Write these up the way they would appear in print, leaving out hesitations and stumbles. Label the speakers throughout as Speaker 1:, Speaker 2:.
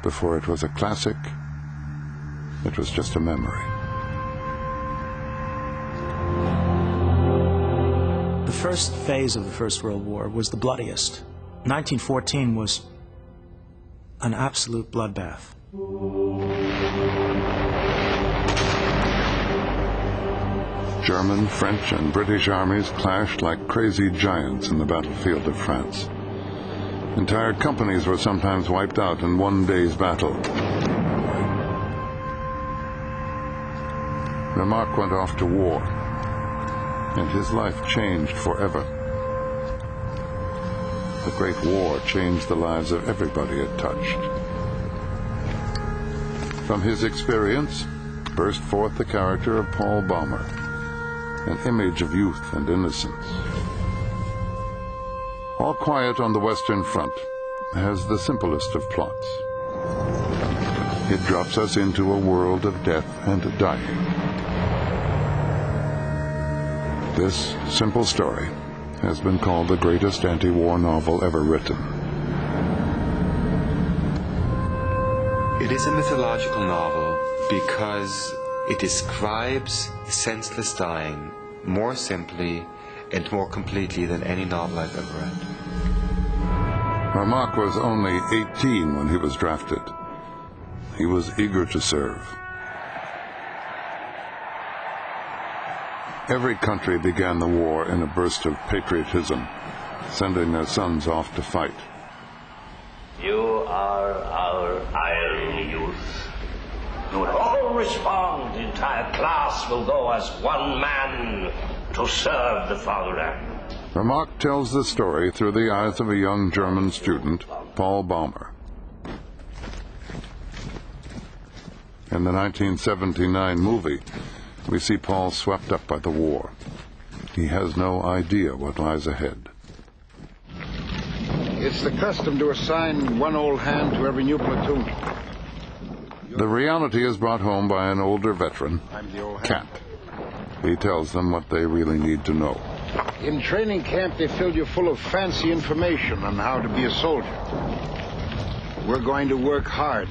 Speaker 1: Before it was a classic, it was just a memory.
Speaker 2: The first phase of the First World War was the bloodiest. 1914 was an absolute bloodbath.
Speaker 1: German, French, and British armies clashed like crazy giants in the battlefield of France. Entire companies were sometimes wiped out in one day's battle. Remarque went off to war, and his life changed forever. The Great War changed the lives of everybody it touched. From his experience burst forth the character of Paul Baumer, an image of youth and innocence. All Quiet on the Western Front has the simplest of plots. It drops us into a world of death and dying. This simple story has been called the greatest anti-war novel ever written.
Speaker 3: It is a mythological novel because it describes senseless dying more simply and more completely than any novel I've ever read.
Speaker 1: Remarque was only 18 when he was drafted. He was eager to serve. Every country began the war in a burst of patriotism, sending their sons off to fight.
Speaker 4: You are our iron youth. You will all respond. The entire class will go as one man to serve the fatherland.
Speaker 1: Remarque tells the story through the eyes of a young German student, Paul Baumer. In the 1979 movie, we see Paul swept up by the war. He has no idea what lies ahead.
Speaker 5: It's the custom to assign one old hand to every new platoon.
Speaker 1: The reality is brought home by an older veteran, Cat. He tells them what they really need to know.
Speaker 5: In training camp, they filled you full of fancy information on how to be a soldier. We're going to work hard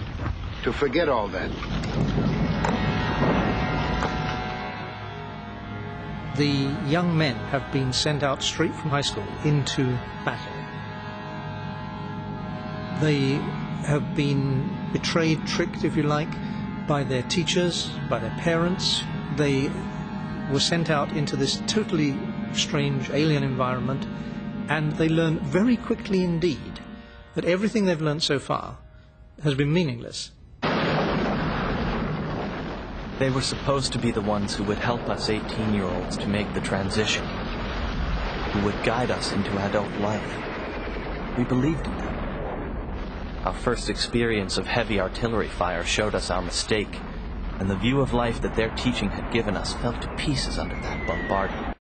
Speaker 5: to forget all that.
Speaker 6: The young men have been sent out straight from high school into battle. They have been betrayed, tricked, if you like, by their teachers, by their parents. They were sent out into this totally strange alien environment, and they learn very quickly indeed that everything they've learned so far has been meaningless.
Speaker 7: They were supposed to be the ones who would help us 18-year-olds to make the transition, who would guide us into adult life. We believed in them. Our first experience of heavy artillery fire showed us our mistake, and the view of life that their teaching had given us fell to pieces under that bombardment.